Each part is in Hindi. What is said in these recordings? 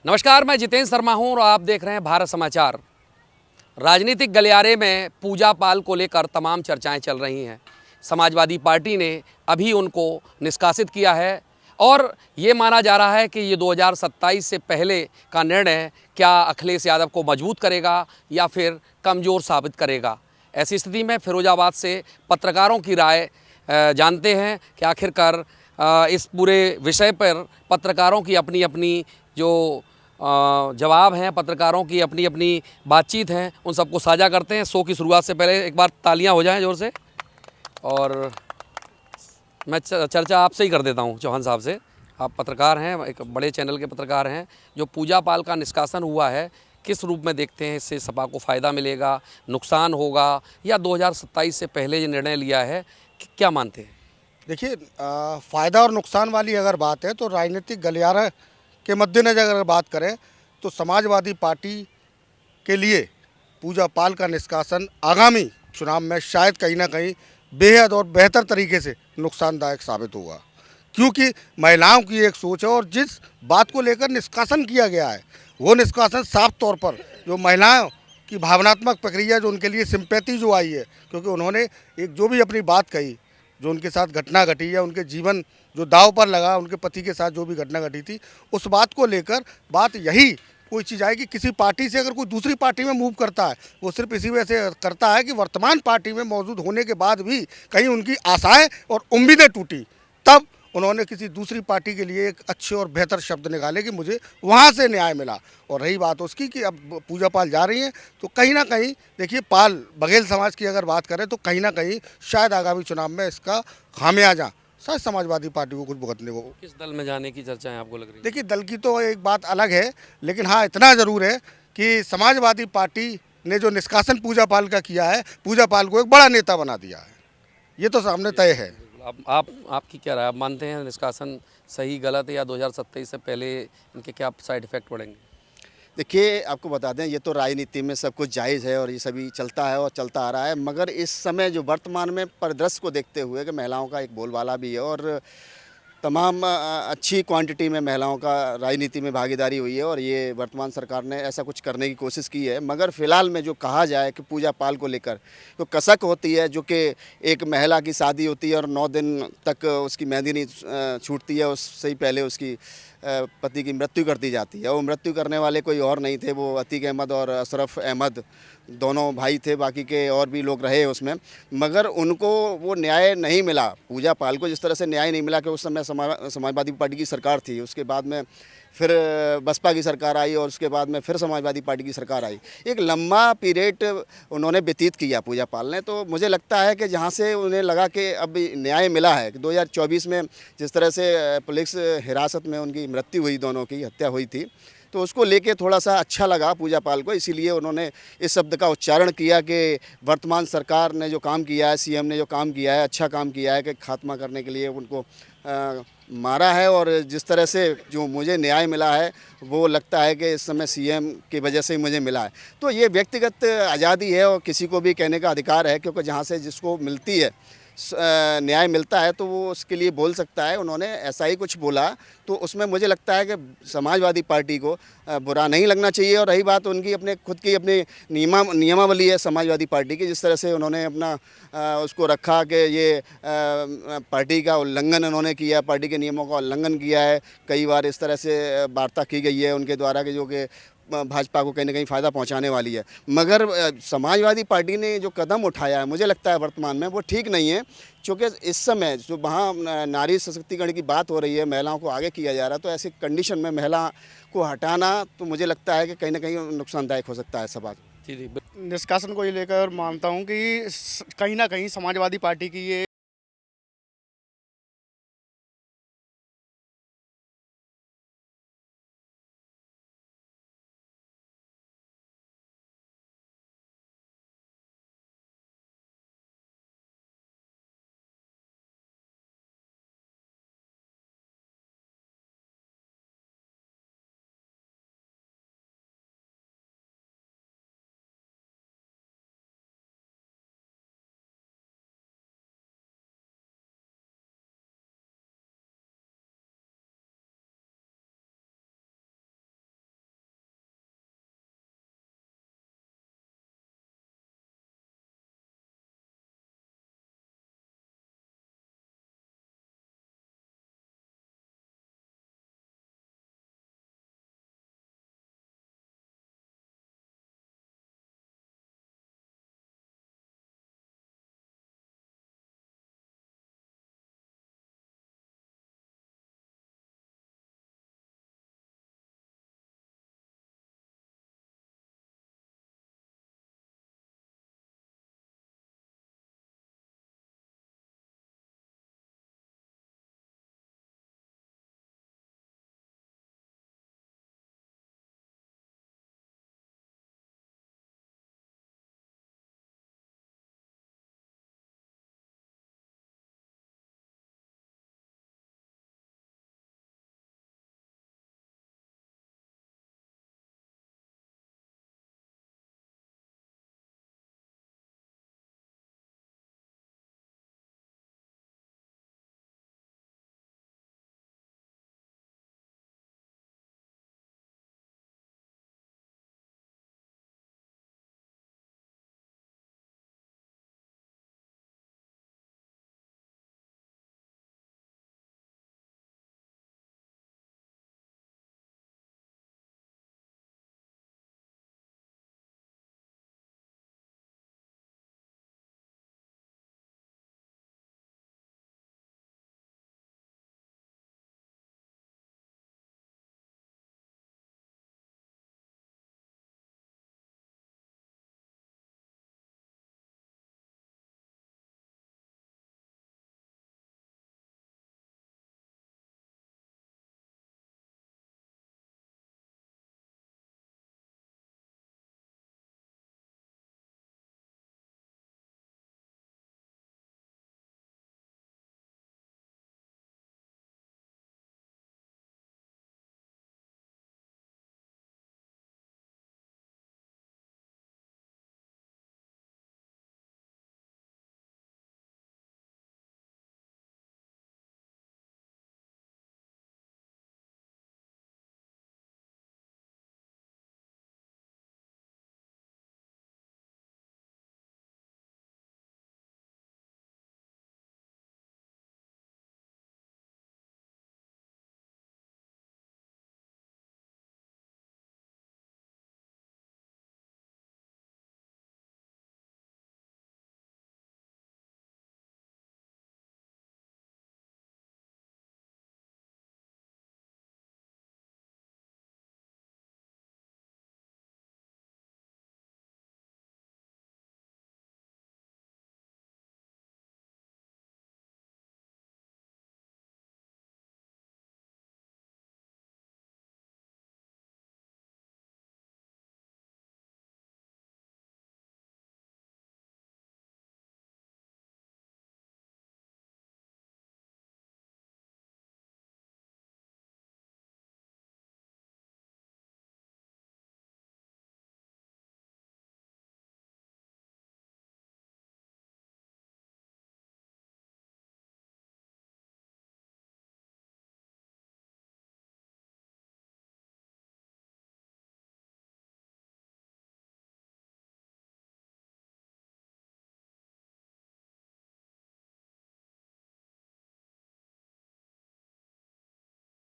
नमस्कार, मैं जितेंद्र शर्मा हूं और आप देख रहे हैं भारत समाचार। राजनीतिक गलियारे में पूजा पाल को लेकर तमाम चर्चाएं चल रही हैं। समाजवादी पार्टी ने अभी उनको निष्कासित किया है और ये माना जा रहा है कि ये 2027 से पहले का निर्णय क्या अखिलेश यादव को मजबूत करेगा या फिर कमज़ोर साबित करेगा। ऐसी स्थिति में फिरोजाबाद से पत्रकारों की राय जानते हैं कि आखिरकार इस पूरे विषय पर पत्रकारों की अपनी अपनी जो जवाब हैं, पत्रकारों की अपनी अपनी बातचीत हैं, उन सबको साझा करते हैं। शो की शुरुआत से पहले एक बार तालियां हो जाएं ज़ोर से। और मैं चर्चा आपसे ही कर देता हूं, चौहान साहब से। आप पत्रकार हैं, एक बड़े चैनल के पत्रकार हैं। जो पूजा पाल का निष्कासन हुआ है, किस रूप में देखते हैं? इससे सपा को फ़ायदा मिलेगा, नुकसान होगा, या 2027 से पहले ये निर्णय लिया है, क्या मानते हैं? देखिए, फ़ायदा और नुकसान वाली अगर बात है तो राजनीतिक गलियारा के मद्देनज़र अगर बात करें तो समाजवादी पार्टी के लिए पूजा पाल का निष्कासन आगामी चुनाव में शायद कहीं ना कहीं बेहद और बेहतर तरीके से नुकसानदायक साबित होगा, क्योंकि महिलाओं की एक सोच है और जिस बात को लेकर निष्कासन किया गया है वो निष्कासन साफ तौर पर जो महिलाओं की भावनात्मक प्रक्रिया, जो उनके लिए सिंपैथी जो आई है, क्योंकि उन्होंने एक जो भी अपनी बात कही, जो उनके साथ घटना घटी या उनके जीवन जो दाव पर लगा, उनके पति के साथ जो भी घटना घटी थी, उस बात को लेकर बात यही कोई चीज़ आएगी। किसी पार्टी से अगर कोई दूसरी पार्टी में मूव करता है, वो सिर्फ इसी वजह से करता है कि वर्तमान पार्टी में मौजूद होने के बाद भी कहीं उनकी आशाएं और उम्मीदें टूटी, तब उन्होंने किसी दूसरी पार्टी के लिए एक अच्छे और बेहतर शब्द निकाले कि मुझे वहाँ से न्याय मिला। और रही बात उसकी कि अब पूजा पाल जा रही हैं, तो कहीं ना कहीं देखिए, पाल बघेल समाज की अगर बात करें तो कहीं ना कहीं शायद आगामी चुनाव में इसका खामियाजा शायद समाजवादी पार्टी को कुछ भुगतने को। किस दल में जाने की चर्चाएं आपको लग रही है? देखिए, दल की तो एक बात अलग है, लेकिन हाँ, इतना ज़रूर है कि समाजवादी पार्टी ने जो निष्कासन पूजा पाल का किया है, पूजा पाल को एक बड़ा नेता बना दिया है, ये तो सामने तय है। बिल्कुल। आप आपकी क्या राय? आप मानते हैं निष्कासन सही गलत है, या 2027 से पहले इनके क्या साइड इफेक्ट पड़ेंगे? देखिए, आपको बता दें, ये तो राजनीति में सब कुछ जायज़ है और ये सभी चलता है और चलता आ रहा है। मगर इस समय जो वर्तमान में परिदृश्य को देखते हुए कि महिलाओं का एक बोलबाला भी है और तमाम अच्छी क्वांटिटी में महिलाओं का राजनीति में भागीदारी हुई है और ये वर्तमान सरकार ने ऐसा कुछ करने की कोशिश की है। मगर फ़िलहाल में जो कहा जाए कि पूजा पाल को लेकर तो कसक होती है, जो कि एक महिला की शादी होती है और 9 दिन तक उसकी मेहंदी नहीं छूटती है, उससे ही पहले उसकी पति की मृत्यु कर दी जाती है। वो मृत्यु करने वाले कोई और नहीं थे, वो अतीक अहमद और अशरफ अहमद दोनों भाई थे, बाकी के और भी लोग रहे उसमें। मगर उनको वो न्याय नहीं मिला, पूजा पाल को जिस तरह से न्याय नहीं मिला कि उस समय समाजवादी पार्टी की सरकार थी, उसके बाद में फिर बसपा की सरकार आई और उसके बाद में फिर समाजवादी पार्टी की सरकार आई। एक लंबा पीरियड उन्होंने व्यतीत किया पूजा पाल ने। तो मुझे लगता है कि जहाँ से उन्हें लगा कि अब न्याय मिला है, कि 2024 में जिस तरह से पुलिस हिरासत में उनकी मृत्यु हुई, दोनों की हत्या हुई थी, तो उसको लेके थोड़ा सा अच्छा लगा पूजा पाल को, इसीलिए उन्होंने इस शब्द का उच्चारण किया कि वर्तमान सरकार ने जो काम किया है, सीएम ने जो काम किया है, अच्छा काम किया है, कि खात्मा करने के लिए उनको मारा है। और जिस तरह से जो मुझे न्याय मिला है, वो लगता है कि इस समय सीएम की वजह से ही मुझे मिला है। तो ये व्यक्तिगत आज़ादी है और किसी को भी कहने का अधिकार है, क्योंकि जहाँ से जिसको मिलती है न्याय मिलता है तो वो उसके लिए बोल सकता है। उन्होंने ऐसा ही कुछ बोला, तो उसमें मुझे लगता है कि समाजवादी पार्टी को बुरा नहीं लगना चाहिए। और रही बात उनकी अपने खुद की अपनी नियमावली है समाजवादी पार्टी की, जिस तरह से उन्होंने अपना उसको रखा कि ये पार्टी का उल्लंघन उन्होंने किया, पार्टी के नियमों का उल्लंघन किया है। कई बार इस तरह से वार्ता की गई है उनके द्वारा कि जो कि भाजपा को कहीं ना कहीं फ़ायदा पहुंचाने वाली है। मगर समाजवादी पार्टी ने जो कदम उठाया है, मुझे लगता है वर्तमान में वो ठीक नहीं है, क्योंकि इस समय जो वहाँ नारी सशक्तिकरण की बात हो रही है, महिलाओं को आगे किया जा रहा है, तो ऐसी कंडीशन में महिला को हटाना तो मुझे लगता है कि कहीं ना कहीं नुकसानदायक हो सकता है समाज। जी जी। निष्कासन को ये लेकर मानता हूँ कि कहीं ना कहीं समाजवादी पार्टी की ये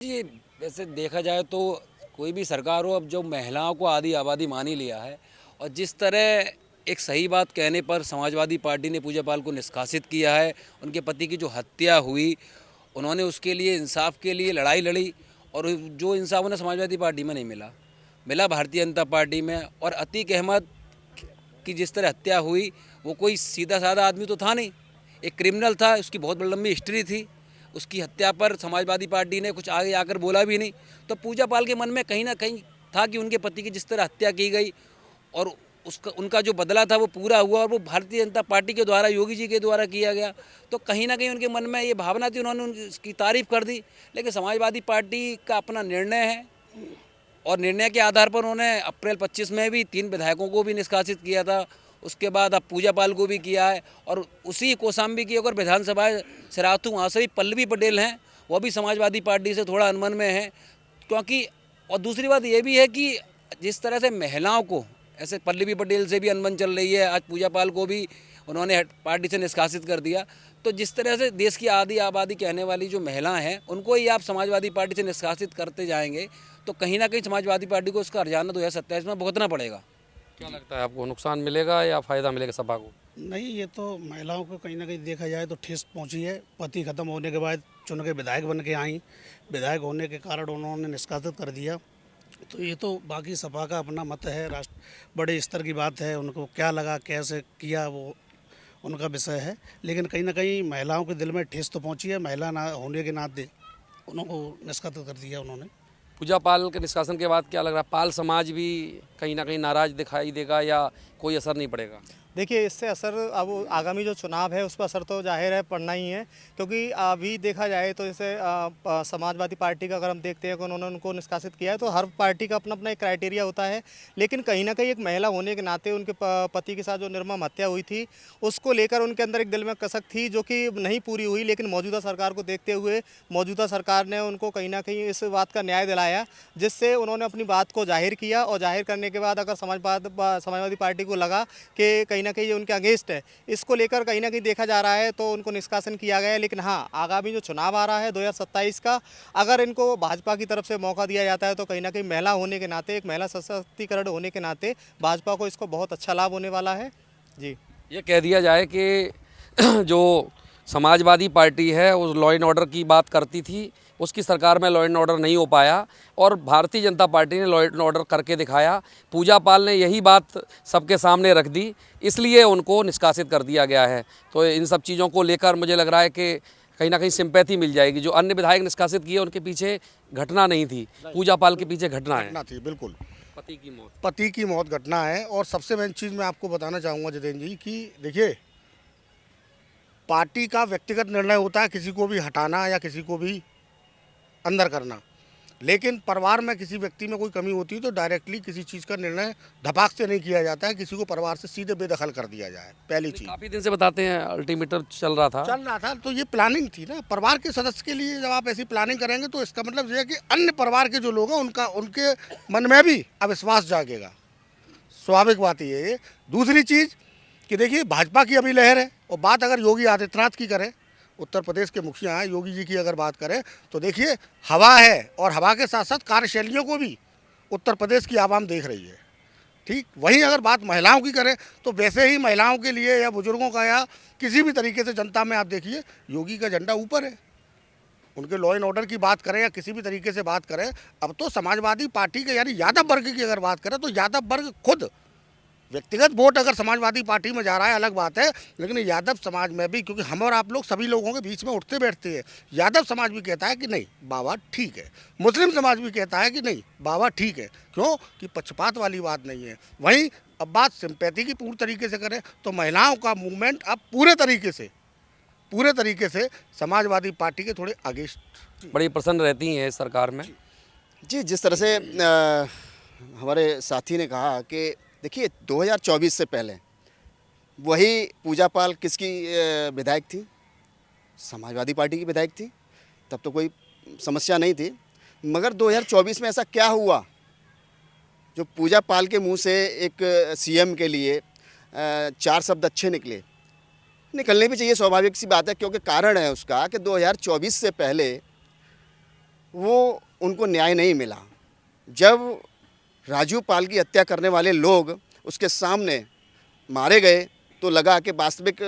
ये वैसे देखा जाए तो कोई भी सरकार हो, अब जो महिलाओं को आधी आबादी मान ही लिया है, और जिस तरह एक सही बात कहने पर समाजवादी पार्टी ने पूजा पाल को निष्कासित किया है, उनके पति की जो हत्या हुई, उन्होंने उसके लिए इंसाफ के लिए लड़ाई लड़ी, और जो इंसाफ उन्हें समाजवादी पार्टी में नहीं मिला भारतीय जनता पार्टी में। और अतीक अहमद की जिस तरह हत्या हुई, वो कोई सीधा साधा आदमी तो था नहीं, एक क्रिमिनल था, उसकी बहुत बड़ी लंबी हिस्ट्री थी। उसकी हत्या पर समाजवादी पार्टी ने कुछ आगे आकर बोला भी नहीं। तो पूजा पाल के मन में कहीं ना कहीं था कि उनके पति की जिस तरह हत्या की गई और उनका जो बदला था वो पूरा हुआ, और वो भारतीय जनता पार्टी के द्वारा, योगी जी के द्वारा किया गया। तो कहीं ना कहीं उनके मन में ये भावना थी, उन्होंने उसकी तारीफ कर दी। लेकिन समाजवादी पार्टी का अपना निर्णय है, और निर्णय के आधार पर उन्होंने अप्रैल 25 में भी 3 विधायकों को भी निष्कासित किया था। उसके बाद अब पूजा पाल को भी किया है, और उसी कौशाम्बी की अगर विधानसभा सिराथू, वहाँ से भी पल्लवी पटेल हैं, वो भी समाजवादी पार्टी से थोड़ा अनबन में हैं। क्योंकि और दूसरी बात ये भी है कि जिस तरह से महिलाओं को, ऐसे पल्लवी पटेल से भी अनबन चल रही है, आज पूजा पाल को भी उन्होंने पार्टी से निष्कासित कर दिया। तो जिस तरह से देश की आधी आबादी कहने वाली जो महिलाएं हैं, उनको ही आप समाजवादी पार्टी से निष्कासित करते जाएंगे, तो कहीं ना कहीं समाजवादी पार्टी को उसका हर्जाना 2027 में भुगतना पड़ेगा। क्या लगता है आपको, नुकसान मिलेगा या फ़ायदा मिलेगा सपा को? नहीं, ये तो महिलाओं को कहीं ना कहीं देखा जाए तो ठेस पहुंची है। पति खत्म होने के बाद चुन के विधायक बन के आई, विधायक होने के कारण उन्होंने निष्कासित कर दिया। तो ये तो बाकी सपा का अपना मत है, राष्ट्र बड़े स्तर की बात है, उनको क्या लगा, कैसे किया, वो उनका विषय है। लेकिन कहीं ना कहीं महिलाओं के दिल में ठेस तो पहुंची है। महिला ना होने के नाते उनको निष्कासित कर दिया उन्होंने। पूजा पाल के निष्कासन के बाद क्या लग रहा है, पाल समाज भी कहीं ना कहीं नाराज दिखाई देगा या कोई असर नहीं पड़ेगा? देखिए, इससे असर अब आगामी जो चुनाव है उस पर असर तो जाहिर है पड़ना ही है, क्योंकि अभी देखा जाए तो जैसे समाजवादी पार्टी का अगर हम देखते हैं कि उन्होंने उनको निष्कासित किया है, तो हर पार्टी का अपना अपना एक क्राइटेरिया होता है। लेकिन कहीं ना कहीं एक महिला होने के नाते उनके पति के साथ जो निर्मम हत्या हुई थी, उसको लेकर उनके अंदर एक दिल में कसक थी जो कि नहीं पूरी हुई। लेकिन मौजूदा सरकार को देखते हुए मौजूदा सरकार ने उनको कहीं ना कहीं इस बात का न्याय दिलाया, जिससे उन्होंने अपनी बात को जाहिर किया। और जाहिर करने के बाद अगर समाजवादी पार्टी को लगा कि कहीं ना कहीं ये उनके अगेंस्ट है, इसको लेकर कहीं ना कहीं देखा जा रहा है, तो उनको निष्कासन किया गया है। लेकिन हाँ, आगामी जो चुनाव आ रहा है 2027 का, अगर इनको भाजपा की तरफ से मौका दिया जाता है, तो कहीं ना कहीं महिला होने के नाते, एक महिला सशक्तिकरण होने के नाते भाजपा को इसको बहुत अच्छा लाभ होने वाला है। जी, ये कह दिया जाए कि जो समाजवादी पार्टी है उस लॉ एंड ऑर्डर की बात करती थी, उसकी सरकार में लॉ एंड ऑर्डर नहीं हो पाया, और भारतीय जनता पार्टी ने लॉ एंड ऑर्डर करके दिखाया। पूजा पाल ने यही बात सबके सामने रख दी, इसलिए उनको निष्कासित कर दिया गया है। तो इन सब चीज़ों को लेकर मुझे लग रहा है कि कहीं ना कहीं सिंपैथी मिल जाएगी। जो अन्य विधायक निष्कासित किए उनके पीछे घटना नहीं थी, पूजा पाल के पीछे घटना है। घटना थी, बिल्कुल पति की मौत घटना है। और सबसे मेन चीज़ मैं आपको बताना चाहूँगा जितेंद्र जी कि देखिए, पार्टी का व्यक्तिगत निर्णय होता है किसी को भी हटाना या किसी को भी अंदर करना, लेकिन परिवार में किसी व्यक्ति में कोई कमी होती है तो डायरेक्टली किसी चीज़ का निर्णय धपाक से नहीं किया जाता है, किसी को परिवार से सीधे बेदखल कर दिया जाए। पहली चीज़, काफ़ी दिन से बताते हैं अल्टीमेटर चल रहा था, तो ये प्लानिंग थी ना परिवार के सदस्य के लिए। जब आप ऐसी प्लानिंग करेंगे तो इसका मतलब ये है कि अन्य परिवार के जो लोग हैं उनके मन में भी अविश्वास जागेगा, स्वाभाविक बात ये है। दूसरी चीज़ कि देखिए, भाजपा की अभी लहर है, और बात अगर योगी आदित्यनाथ की करें, उत्तर प्रदेश के मुखिया हैं, योगी जी की अगर बात करें, तो देखिए हवा है, और हवा के साथ साथ कार्यशैलियों को भी उत्तर प्रदेश की आवाम देख रही है। ठीक वहीं अगर बात महिलाओं की करें, तो वैसे ही महिलाओं के लिए या बुजुर्गों का या किसी भी तरीके से जनता में आप देखिए, योगी का झंडा ऊपर है। उनके लॉ एंड ऑर्डर की बात करें या किसी भी तरीके से बात करें, अब तो समाजवादी पार्टी के यानी यादव वर्ग की अगर बात करें, तो यादव वर्ग खुद, व्यक्तिगत वोट अगर समाजवादी पार्टी में जा रहा है अलग बात है, लेकिन यादव समाज में भी, क्योंकि हम और आप लोग सभी लोगों के बीच में उठते बैठते हैं, यादव समाज भी कहता है कि नहीं बाबा ठीक है, मुस्लिम समाज भी कहता है कि नहीं बाबा ठीक है। क्यों कि पक्षपात वाली बात नहीं है। वहीं अब बात सिंपैथी की पूरी तरीके से करें तो महिलाओं का मूवमेंट अब पूरे तरीके से समाजवादी पार्टी के थोड़े अगेंस्ट बड़ी प्रसन्न रहती हैं सरकार में। जी, जिस तरह से हमारे साथी ने कहा कि देखिए 2024 से पहले वही पूजा पाल किसकी विधायक थी, समाजवादी पार्टी की विधायक थी, तब तो कोई समस्या नहीं थी। मगर 2024 में ऐसा क्या हुआ जो पूजा पाल के मुंह से एक सीएम के लिए 4 शब्द अच्छे निकलने भी चाहिए, स्वाभाविक सी बात है। क्योंकि कारण है उसका कि 2024 से पहले वो उनको न्याय नहीं मिला। जब राजू पाल की हत्या करने वाले लोग उसके सामने मारे गए तो लगा कि वास्तविक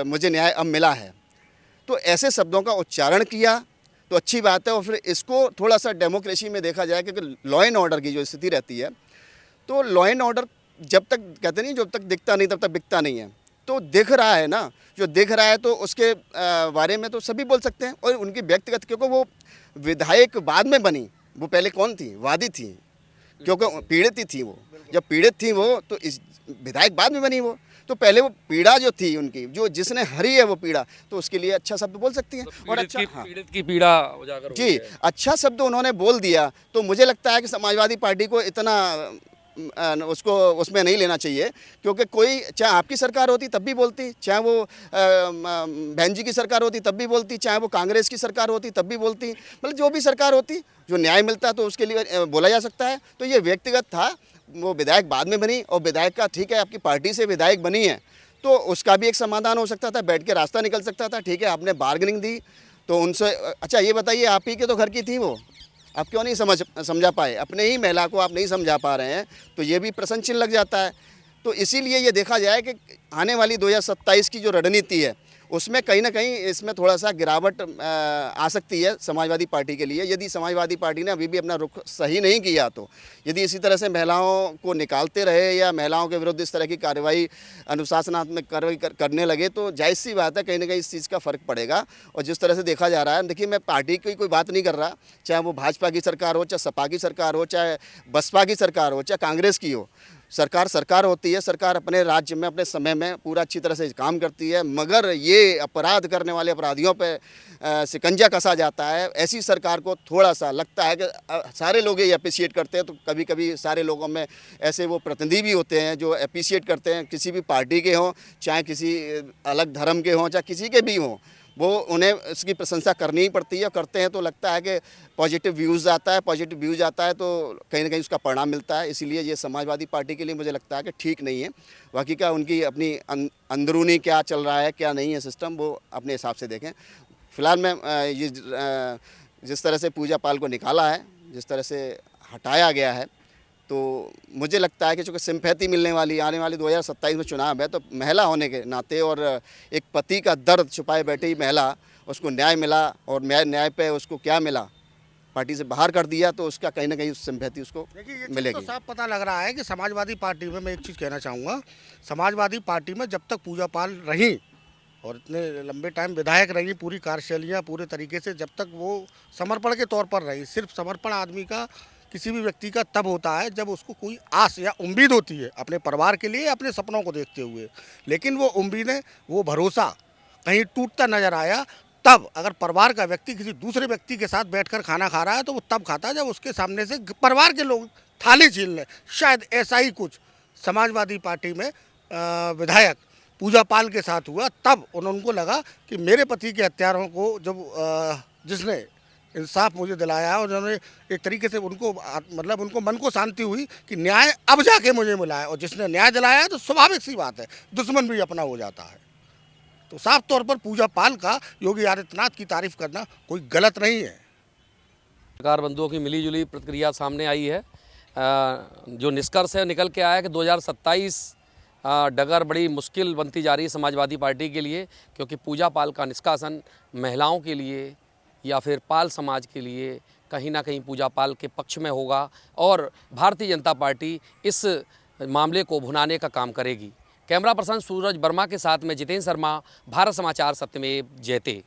मुझे न्याय अब मिला है। तो ऐसे शब्दों का उच्चारण किया तो अच्छी बात है। और फिर इसको थोड़ा सा डेमोक्रेसी में देखा जाए, क्योंकि लॉ एंड ऑर्डर की जो स्थिति रहती है, तो लॉ एंड ऑर्डर जब तक कहते नहीं, जब तक दिखता नहीं तब तक बिकता नहीं है। तो दिख रहा है ना, जो दिख रहा है तो उसके बारे में तो सभी बोल सकते हैं। और उनकी व्यक्तिगत, क्योंकि वो विधायक बाद में बनी, वो पहले कौन थी? वादी थी, क्योंकि पीड़ित ही थी वो। जब पीड़ित थी वो तो इस विधायक बाद में बनी वो, तो पहले वो पीड़ा जो थी उनकी, जो जिसने हरी है वो पीड़ा, तो उसके लिए अच्छा शब्द बोल सकती हैं। और अच्छा, हाँ पीड़ित की पीड़ा उजागर जी, अच्छा शब्द उन्होंने बोल दिया। तो मुझे लगता है कि समाजवादी पार्टी को इतना उसको उसमें नहीं लेना चाहिए, क्योंकि कोई, चाहे आपकी सरकार होती तब भी बोलती, चाहे वो बहन जी की सरकार होती तब भी बोलती, चाहे वो कांग्रेस की सरकार होती तब भी बोलती, मतलब जो भी सरकार होती, जो न्याय मिलता तो उसके लिए बोला जा सकता है। तो ये व्यक्तिगत था, वो विधायक बाद में बनी, और विधायक का ठीक है, आपकी पार्टी से विधायक बनी है तो उसका भी एक समाधान हो सकता था, बैठ के रास्ता निकल सकता था। ठीक है, आपने बार्गेनिंग दी तो उनसे, अच्छा ये बताइए, आप ही के तो घर की थी वो, आप क्यों नहीं समझा पाए? अपने ही महिला को आप नहीं समझा पा रहे हैं, तो ये भी प्रश्न चिन्ह लग जाता है। तो इसीलिए ये देखा जाए कि आने वाली 2027 की जो रणनीति है उसमें कहीं ना कहीं इसमें थोड़ा सा गिरावट आ सकती है समाजवादी पार्टी के लिए, यदि समाजवादी पार्टी ने अभी भी अपना रुख सही नहीं किया। तो यदि इसी तरह से महिलाओं को निकालते रहे या महिलाओं के विरुद्ध इस तरह की कार्रवाई, अनुशासनात्मक कार्रवाई करने लगे, तो जाहिर सी बात है कहीं ना कहीं इस चीज़ का फ़र्क पड़ेगा। और जिस तरह से देखा जा रहा है, देखिए मैं पार्टी की कोई बात नहीं कर रहा, चाहे वो भाजपा की सरकार हो, चाहे सपा की सरकार हो, चाहे बसपा की सरकार हो, चाहे कांग्रेस की हो, सरकार होती है। सरकार अपने राज्य में अपने समय में पूरा अच्छी तरह से काम करती है, मगर ये अपराध करने वाले अपराधियों पे शिकंजा कसा जाता है। ऐसी सरकार को थोड़ा सा लगता है कि सारे लोग ये अप्रिशिएट करते हैं, तो कभी कभी सारे लोगों में ऐसे वो प्रतिनिधि भी होते हैं जो अप्रिशिएट करते हैं, किसी भी पार्टी के हों, चाहे किसी अलग धर्म के हों, चाहे किसी के भी हों, वो उन्हें इसकी प्रशंसा करनी ही पड़ती है। करते हैं तो लगता है कि पॉजिटिव व्यूज़ आता है, पॉजिटिव व्यूज़ आता है तो कहीं ना कहीं उसका परिणाम मिलता है। इसीलिए ये समाजवादी पार्टी के लिए मुझे लगता है कि ठीक नहीं है। बाकी का उनकी अपनी अंदरूनी क्या चल रहा है, क्या नहीं है सिस्टम, वो अपने हिसाब से देखें। फिलहाल मैं ये जिस तरह से पूजा पाल को निकाला है, जिस तरह से हटाया गया है, तो मुझे लगता है कि चूँकि सिंपैथी मिलने वाली, आने वाली 2027 में चुनाव है, तो महिला होने के नाते और एक पति का दर्द छुपाए बैठे ही महिला, उसको न्याय मिला और न्याय पे उसको क्या मिला, पार्टी से बाहर कर दिया, तो उसका कहीं ना कहीं सिंपैथी उसको मिलेगी। तो साफ पता लग रहा है कि समाजवादी पार्टी में, मैं एक चीज़ कहना चाहूँगा, समाजवादी पार्टी में जब तक पूजा पाल रही और इतने लंबे टाइम विधायक रही, पूरी कार्यशैलियाँ पूरे तरीके से, जब तक वो समर्पण के तौर पर रही। सिर्फ समर्पण आदमी का, किसी भी व्यक्ति का तब होता है जब उसको कोई आस या उम्मीद होती है अपने परिवार के लिए, अपने सपनों को देखते हुए। लेकिन वो उम्मीदें, वो भरोसा कहीं टूटता नजर आया तब। अगर परिवार का व्यक्ति किसी दूसरे व्यक्ति के साथ बैठकर खाना खा रहा है तो वो तब खाता है जब उसके सामने से परिवार के लोग थाली छीन लें। शायद ऐसा ही कुछ समाजवादी पार्टी में विधायक पूजा पाल के साथ हुआ। तब उनको लगा कि मेरे पति के हत्यारों को जब जिसने इंसाफ मुझे दिलाया और उन्होंने एक तरीके से उनको, मतलब उनको मन को शांति हुई कि न्याय अब जाके मुझे मिला है। और जिसने न्याय दिलाया है तो स्वाभाविक सी बात है दुश्मन भी अपना हो जाता है। तो साफ तौर पर पूजा पाल का योगी आदित्यनाथ की तारीफ करना कोई गलत नहीं है। सरकार बंधुओं की मिलीजुली प्रतिक्रिया सामने आई है। जो निष्कर्ष है निकल के आया कि 2027 डगर बड़ी मुश्किल बनती जा रही है समाजवादी पार्टी के लिए, क्योंकि पूजा पाल का निष्कासन महिलाओं के लिए या फिर पाल समाज के लिए कहीं ना कहीं पूजा पाल के पक्ष में होगा और भारतीय जनता पार्टी इस मामले को भुनाने का काम करेगी। कैमरा पर्सन सूरज वर्मा के साथ में जितेंद्र शर्मा, भारत समाचार, सत्यमेव जयते।